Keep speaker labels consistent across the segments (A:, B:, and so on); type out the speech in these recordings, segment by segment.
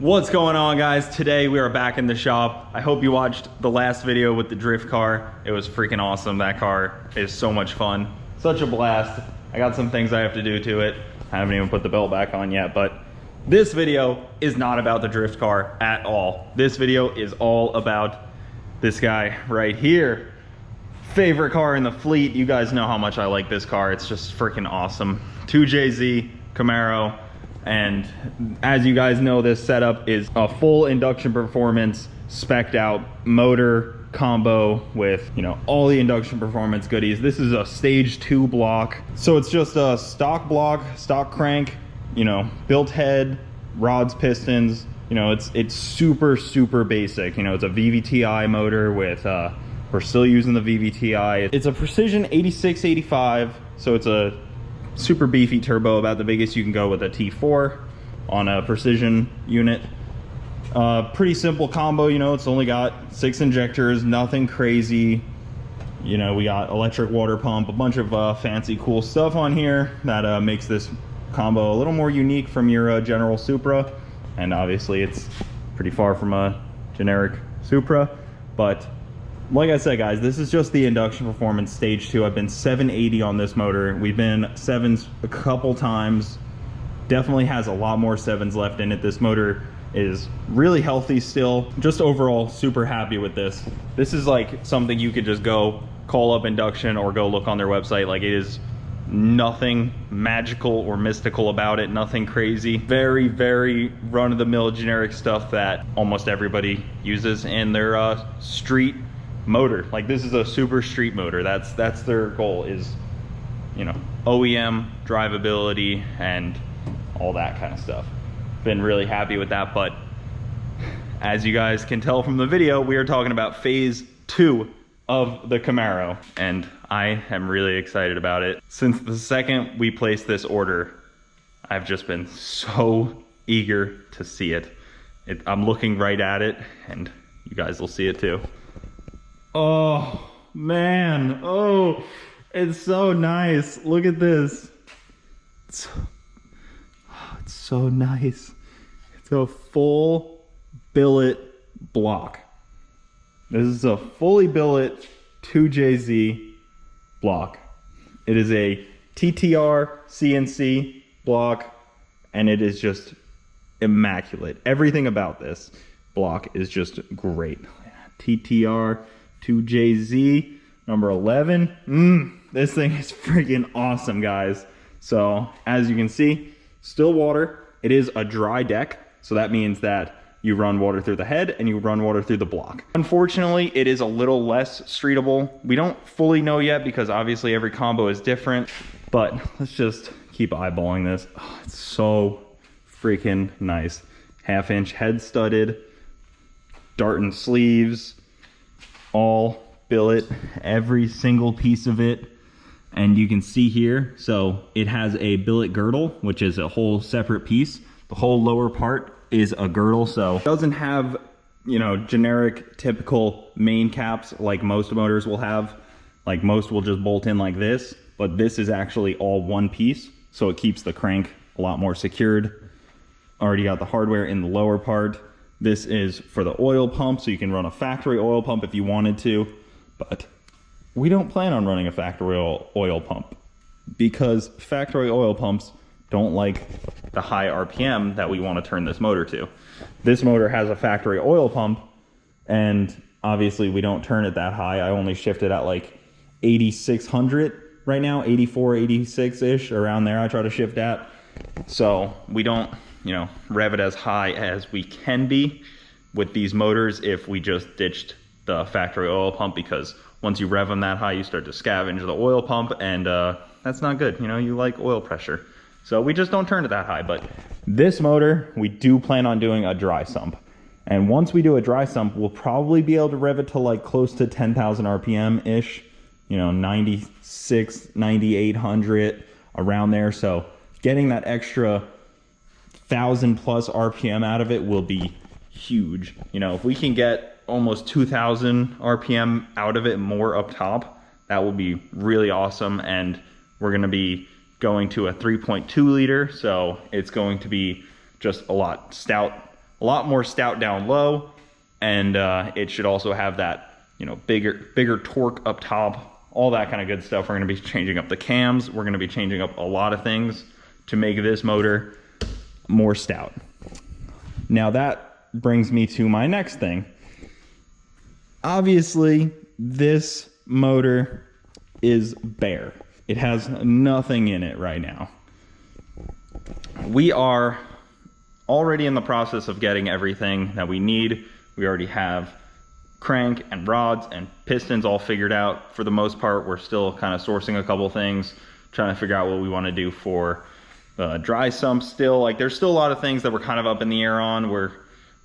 A: What's going on, guys? Today we are back in the shop. I hope you watched the last video with the drift car. It was freaking awesome. That car is so much fun. Such a blast. I got some things I have to do to it. I haven't even put the belt back on yet, but this video is not about the drift car at all. This video is all about this guy right here. Favorite car in the fleet. You guys know how much I like this car. It's just freaking awesome. 2JZ Camaro. And as you guys know, this setup is a full induction performance, spec'd out motor combo with, you know, all the induction performance goodies. This is a stage 2 block. So it's just a stock block, stock crank, you know, built head, rods, pistons. You know, it's super basic. You know, it's a VVTi motor with, we're still using the VVTi. It's a Precision 8685, so it's a super beefy turbo, about the biggest you can go with a T4 on a Precision unit. Pretty simple combo, you know, it's only got 6 injectors, nothing crazy. You know, we got electric water pump, a bunch of fancy cool stuff on here that makes this combo a little more unique from your general Supra. And obviously it's pretty far from a generic Supra, but like I said, guys, this is just the induction performance stage 2. I've been 780 on this motor. We've been 7s a couple times. Definitely has a lot more 7s left in it. This motor is really healthy still. Just overall super happy with this. This is like something you could just go call up induction or go look on their website. Like, it is nothing magical or mystical about it, nothing crazy. Very run-of-the-mill generic stuff that almost everybody uses in their street motor. Like, this is a super street motor. That's their goal, is, you know, OEM drivability and all that kind of stuff. Been really happy with that. But as you guys can tell from the video, we are talking about phase 2 of the Camaro, and I am really excited about it. Since the second we placed this order, I've just been so eager to see it. I'm looking right at it, and you guys will see it too. Oh man, oh, it's so nice. Look at this. It's so nice. It's a full billet block. This is a fully billet 2JZ block. It is a TTR CNC block, and it is just immaculate. Everything about this block is just great. TTR 2JZ number 11. This thing is freaking awesome, guys. So as you can see, still water. It is a dry deck, so that means that you run water through the head and you run water through the block. Unfortunately, it is a little less streetable. We don't fully know yet because obviously every combo is different, but let's just keep eyeballing this. Oh, it's so freaking nice. 1/2-inch head studded, darting sleeves, all billet, every single piece of it. And you can see here, so it has a billet girdle, which is a whole separate piece. The whole lower part is a girdle, so it doesn't have, you know, generic typical main caps like most motors will have. Like, most will just bolt in like this, but this is actually all one piece, so it keeps the crank a lot more secured. Already got the hardware in the lower part. This is for the oil pump, so you can run a factory oil pump if you wanted to, but we don't plan on running a factory oil pump because factory oil pumps don't like the high RPM that we want to turn this motor to. This motor has a factory oil pump, and obviously we don't turn it that high. I only shift it at like 8,600 right now, 84, 86-ish, around there I try to shift at. So we don't, you know, rev it as high as we can be with these motors if we just ditched the factory oil pump, because once you rev them that high, you start to scavenge the oil pump, and that's not good. You know, you like oil pressure. So we just don't turn it that high. But this motor, we do plan on doing a dry sump. And once we do a dry sump, we'll probably be able to rev it to like close to 10,000 RPM-ish, you know, 96, 9,800, around there. So getting that extra 1,000+ RPM out of it will be huge. You know, if we can get almost 2,000 RPM out of it, more up top, that will be really awesome. And we're going to be going to a 3.2 liter, so it's going to be just a lot stout a lot more stout down low, and it should also have that, you know, bigger torque up top, all that kind of good stuff. We're going to be changing up the cams. We're going to be changing up a lot of things to make this motor more stout. Now that brings me to my next thing. Obviously, this motor is bare. It has nothing in it right now. We are already in the process of getting everything that we need. We already have crank and rods and pistons all figured out. For the most part, we're still kind of sourcing a couple things, trying to figure out what we want to do for dry sump still. Like, there's still a lot of things that we're kind of up in the air on. We're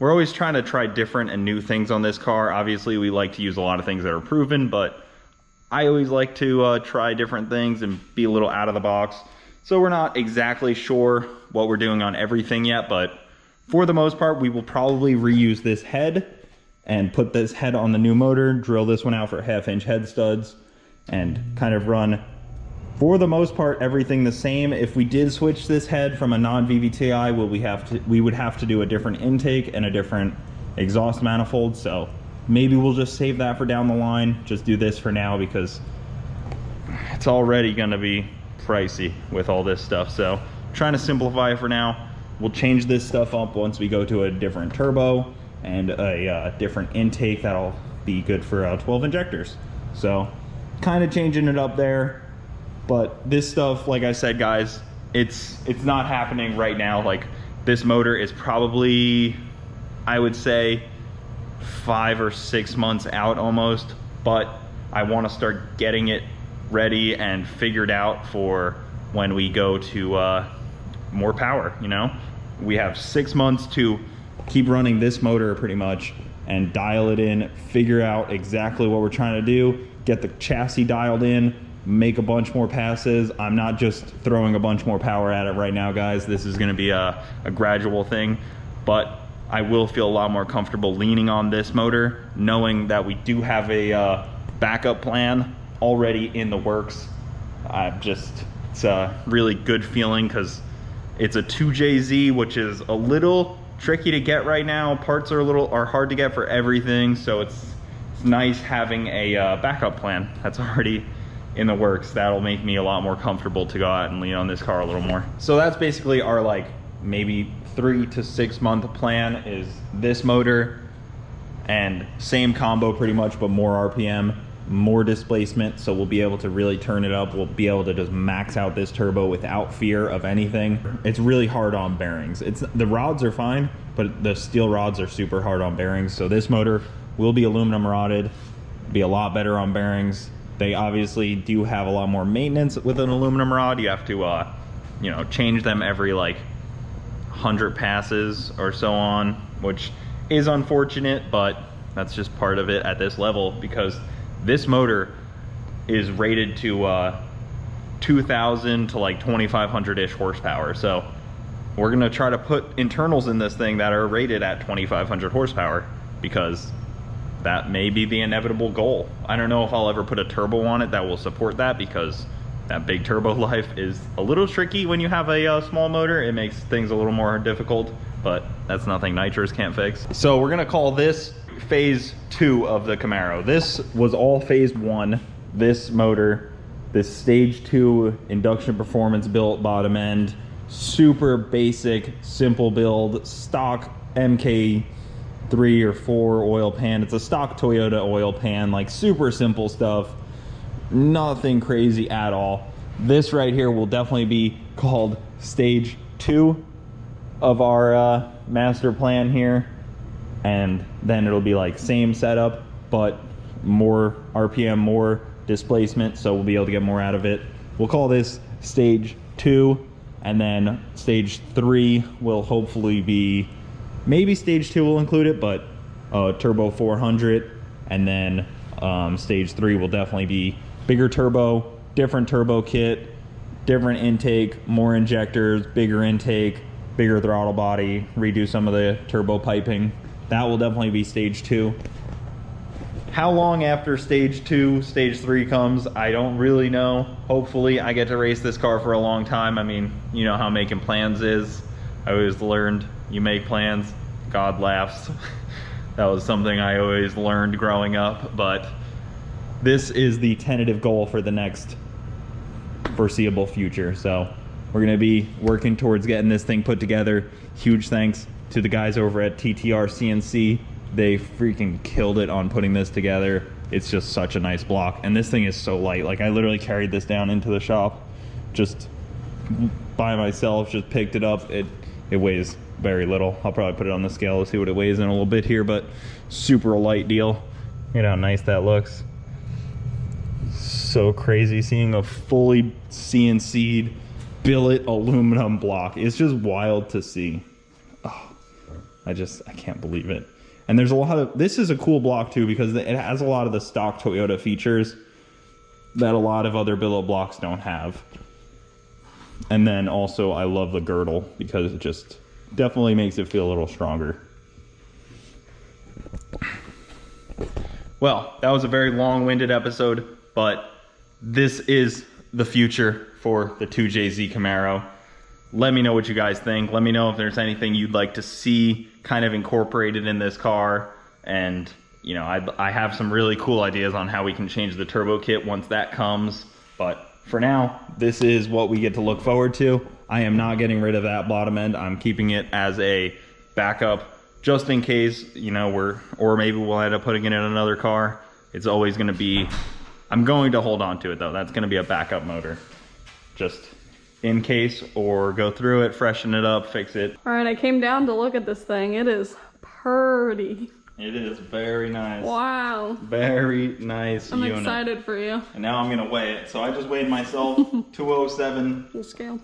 A: always trying to try different and new things on this car. Obviously, we like to use a lot of things that are proven, but I always like to try different things and be a little out of the box. So we're not exactly sure what we're doing on everything yet, but for the most part, we will probably reuse this head and put this head on the new motor, drill this one out for 1/2-inch head studs, and kind of run, for the most part, everything the same. If we did switch this head from a non-VVTi, we would have to do a different intake and a different exhaust manifold. So maybe we'll just save that for down the line. Just do this for now because it's already gonna be pricey with all this stuff. So trying to simplify it for now. We'll change this stuff up once we go to a different turbo and a different intake that'll be good for 12 injectors. So kind of changing it up there. But this stuff, like I said, guys, it's not happening right now. Like, this motor is probably, I would say, 5 or 6 months out almost, but I want to start getting it ready and figured out for when we go to more power. You know, we have 6 months to keep running this motor pretty much and dial it in, figure out exactly what we're trying to do, get the chassis dialed in, make a bunch more passes. I'm not just throwing a bunch more power at it right now, guys. This is going to be a gradual thing, but I will feel a lot more comfortable leaning on this motor, knowing that we do have a backup plan already in the works. It's a really good feeling because it's a 2JZ, which is a little tricky to get right now. Parts are hard to get for everything, so it's nice having a backup plan that's already in the works. That'll make me a lot more comfortable to go out and lean on this car a little more. So that's basically our, like, maybe 3 to 6 month plan is this motor, and same combo pretty much, but more RPM, more displacement, so we'll be able to really turn it up. We'll be able to just max out this turbo without fear of anything. It's really hard on bearings. The rods are fine, but the steel rods are super hard on bearings. So this motor will be aluminum rodded, be a lot better on bearings. They obviously do have a lot more maintenance with an aluminum rod. You have to you know, change them every like 100 passes or so on, which is unfortunate, but that's just part of it at this level, because this motor is rated to 2,000 to like 2,500-ish horsepower. So we're gonna try to put internals in this thing that are rated at 2,500 horsepower, because that may be the inevitable goal. I don't know if I'll ever put a turbo on it that will support that, because that big turbo life is a little tricky when you have a small motor. It makes things a little more difficult, but that's nothing nitros can't fix. So we're gonna call this phase 2 of the Camaro. This was all phase 1. This motor, this stage 2 induction performance built bottom end, super basic, simple build, stock MK3 or 4 oil pan. It's a stock Toyota oil pan, like super simple stuff, nothing crazy at all. This right here will definitely be called stage 2 of our master plan here, and then it'll be like same setup but more RPM, more displacement, so we'll be able to get more out of it. We'll call this stage 2, and then stage 3 will hopefully be, maybe stage 2 will include it, but turbo 400, and then stage 3 will definitely be bigger turbo, different turbo kit, different intake, more injectors, bigger intake, bigger throttle body, redo some of the turbo piping. That will definitely be stage 2. How long after stage 2, stage 3 comes, I don't really know. Hopefully I get to race this car for a long time. I mean, you know how making plans is. I always learned you make plans, God laughs. That was something I always learned growing up, but this is the tentative goal for the next foreseeable future. So we're gonna be working towards getting this thing put together. Huge thanks to the guys over at TTR CNC. They freaking killed it on putting this together. It's just such a nice block, and this thing is so light. Like, I literally carried this down into the shop just by myself, just picked it up. It weighs very little. I'll probably put it on the scale to see what it weighs in a little bit here, but super light deal. Look at how nice that looks. So crazy seeing a fully CNC'd billet aluminum block. It's just wild to see. Oh, I can't believe it. And there's a lot of, this is a cool block too, because it has a lot of the stock Toyota features that a lot of other billet blocks don't have. And then also I love the girdle because it just definitely makes it feel a little stronger. Well, that was a very long-winded episode, but this is the future for the 2JZ Camaro. Let me know what you guys think. Let me know if there's anything you'd like to see kind of incorporated in this car. And, you know, I have some really cool ideas on how we can change the turbo kit once that comes. But for now, this is what we get to look forward to. I am not getting rid of that bottom end. I'm keeping it as a backup just in case, you know, or maybe we'll end up putting it in another car. It's always gonna be, I'm going to hold on to it though. That's gonna be a backup motor. Just in case, or go through it, freshen it up, fix it.
B: All right, I came down to look at this thing. It is pretty.
A: It is very nice.
B: Wow.
A: Very nice
B: I'm
A: unit.
B: excited for you.
A: And now I'm gonna weigh it. So I just weighed myself 207.
B: Full scale.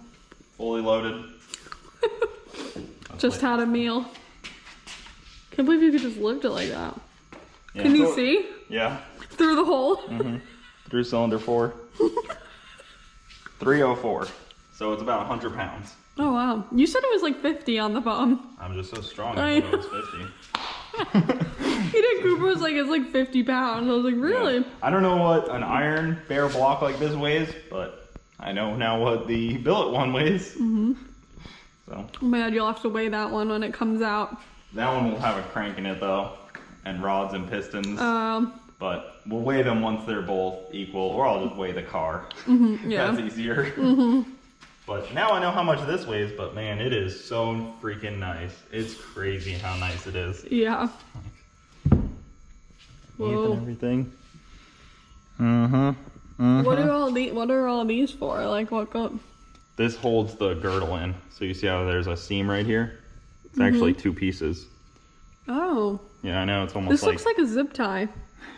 A: Fully loaded.
B: Just had a meal. Can't believe you could just lift it like that.
A: Yeah.
B: Can you see?
A: Yeah.
B: Through the hole?
A: Mm-hmm. Through cylinder 4. 304. So it's about 100 pounds.
B: Oh wow. You said it was like 50 on the phone.
A: I'm just so strong, I thought it was 50.
B: You did. Cooper was like, it's like 50 pounds. I was like, really?
A: Yeah. I don't know what an iron bare block like this weighs, but I know now what the billet one weighs.
B: Mm-hmm.
A: So.
B: Oh my god, you'll have to weigh that one when it comes out.
A: That one will have a crank in it though, and rods and pistons. But we'll weigh them once they're both equal, or I'll just weigh the car.
B: Mm-hmm, yeah.
A: That's easier.
B: Mm-hmm.
A: But now I know how much this weighs, but man, it is so freaking nice. It's crazy how nice it is.
B: Yeah.
A: Whoa. And everything.
B: What are all these for? Like what go?
A: This holds the girdle in. So you see how there's a seam right here? It's actually 2 pieces.
B: Oh.
A: Yeah, I know, it's almost
B: this looks like a zip tie.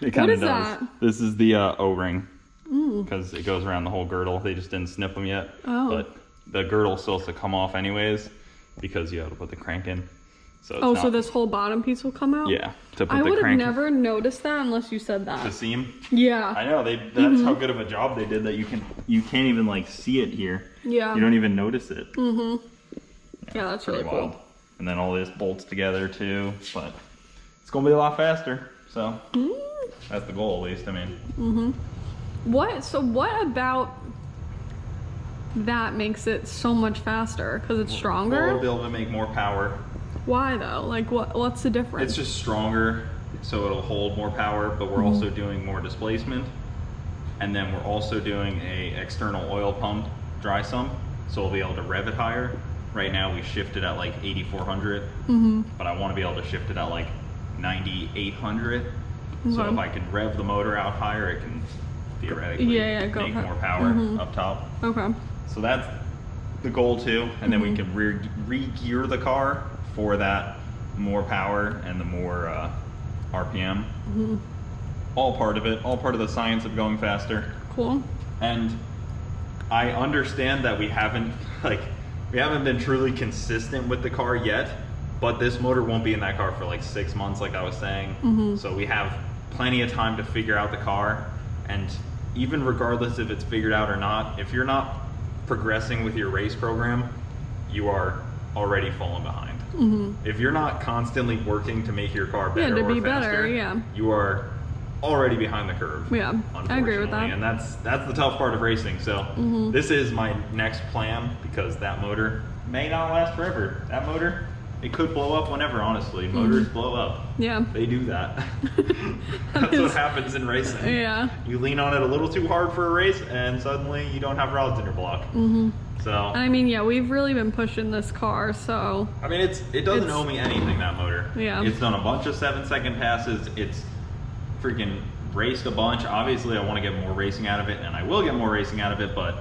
A: It kind of does.
B: That?
A: This is the O-ring. Because it goes around the whole girdle. They just didn't snip them yet.
B: Oh.
A: But the girdle still has to come off anyways because you have to put the crank in. So
B: oh, so this whole bottom piece will come out?
A: Yeah. To put
B: I
A: the
B: would have
A: crank
B: never noticed that unless you said that.
A: The seam?
B: Yeah.
A: I know. That's how good of a job they did that you can't even like see it here.
B: Yeah.
A: You don't even notice it.
B: Yeah, that's really
A: wild.
B: cool.
A: And then all this bolts together too, but it's gonna be a lot faster. So that's the goal, at least. I mean.
B: What about that makes it so much faster? Because it's stronger?
A: We'll be able to make more power.
B: Why though? Like what's the difference?
A: It's just stronger, so it'll hold more power, but we're also doing more displacement. And then we're also doing a external oil pump dry sump, so we'll be able to rev it higher. Right now we shift it at like 8,400, but I want to be able to shift it at like 9,800. So if I can rev the motor out higher, it can theoretically make more power up top. Okay. So that's the goal too, and then we can re-gear the car for that more power and the more RPM. All part of it, all part of the science of going faster.
B: Cool.
A: And I understand that we haven't been truly consistent with the car yet, but this motor won't be in that car for like 6 months, like I was saying. So we have plenty of time to figure out the car, and even regardless if it's figured out or not, if you're not progressing with your race program, you are already falling behind. If you're not constantly working to make your car better or faster, you are already behind the curve.
B: Yeah, I agree with that.
A: And that's the tough part of racing. So this is my next plan, because that motor may not last forever. That motor, It could blow up whenever, honestly. Motors blow up.
B: Yeah.
A: They do that. That's what happens in racing.
B: Yeah.
A: You lean on it a little too hard for a race, and suddenly you don't have rods in your block. So.
B: I mean, yeah, we've really been pushing this car, so.
A: I mean, it doesn't owe me anything, that motor.
B: Yeah.
A: It's done a bunch of 7-second passes. It's freaking raced a bunch. Obviously, I want to get more racing out of it, and I will get more racing out of it, but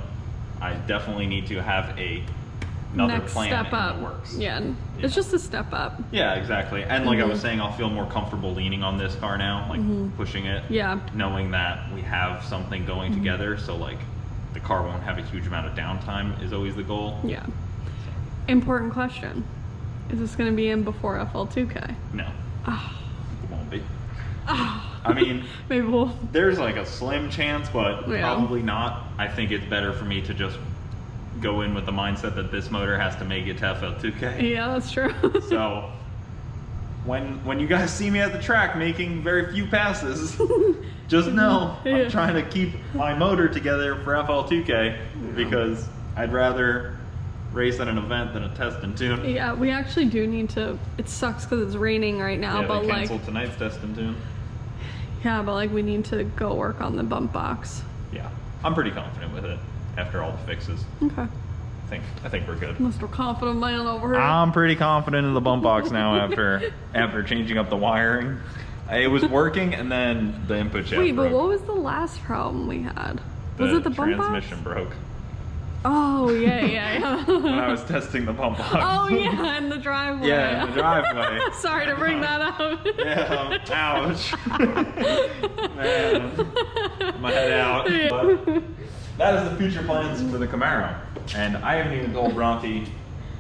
A: I definitely need to have another
B: Next
A: plan
B: step
A: in
B: up.
A: the works.
B: Yeah. It's just a step up.
A: Yeah, exactly. And like I was saying, I'll feel more comfortable leaning on this car now, like pushing it.
B: Yeah.
A: Knowing that we have something going together, so like the car won't have a huge amount of downtime is always the goal.
B: Yeah. Important question. Is this going to be in before FL2K?
A: No.
B: Oh.
A: It won't be.
B: Oh.
A: I mean,
B: maybe we'll.
A: there's like a slim chance, but
B: Yeah.
A: probably not. I think it's better for me to just go in with the mindset that this motor has to make it to FL2K.
B: Yeah, that's true.
A: So when you guys see me at the track making very few passes, just know I'm trying to keep my motor together for FL2K because I'd rather race at an event than a test and tune.
B: Yeah, we actually do need to. It sucks because it's raining right now,
A: Yeah,
B: but
A: they
B: like.
A: canceled tonight's test and tune.
B: Yeah, but like we need to go work on the bump box.
A: Yeah, I'm pretty confident with it after all the fixes.
B: Okay.
A: I think we're good.
B: Mr. Confident Man over here.
A: I'm pretty confident in the bump box now after changing up the wiring. It was working, and then the input shaft
B: Wait,
A: broke.
B: but what was the last problem we had? Was it the bump box?
A: transmission broke
B: Oh, yeah.
A: when I was testing the bump box.
B: Oh, yeah, in the driveway.
A: Yeah, in the driveway.
B: Sorry to bring that up.
A: Yeah, ouch. Man, my head out.
B: Yeah.
A: But that is the future plans for the Camaro. And I haven't even told Bronte,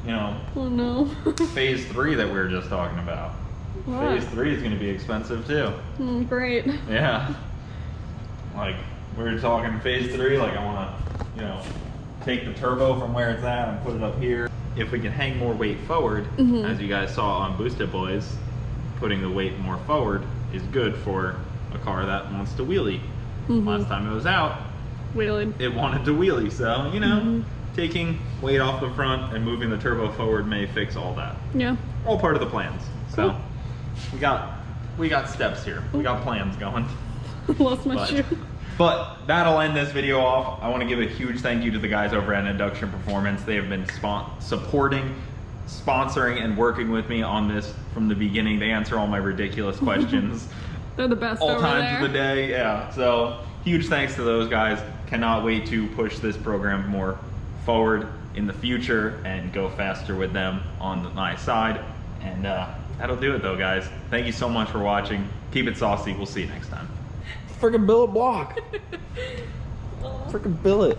B: Oh, no.
A: phase 3 that we were just talking about.
B: What?
A: Phase 3 is going to be expensive too.
B: Great.
A: Yeah. Like, we were talking phase 3, like I want to, take the turbo from where it's at and put it up here. If we can hang more weight forward, as you guys saw on Boosted Boys, putting the weight more forward is good for a car that wants to wheelie. Last time it was out,
B: Wheeling.
A: it wanted to wheelie, so, taking weight off the front and moving the turbo forward may fix all that.
B: Yeah.
A: All part of the plans. So,
B: Cool.
A: we got steps here. We got plans going.
B: Lost my shoe.
A: But that'll end this video off. I want to give a huge thank you to the guys over at Induction Performance. They have been supporting, sponsoring, and working with me on this from the beginning. They answer all my ridiculous questions.
B: They're the best
A: all
B: over
A: times
B: there.
A: of the day. Yeah. So huge thanks to those guys. Cannot wait to push this program more forward in the future and go faster with them on my side. And that'll do it though, guys. Thank you so much for watching. Keep it saucy. We'll see you next time. Freaking billet block. Freaking billet.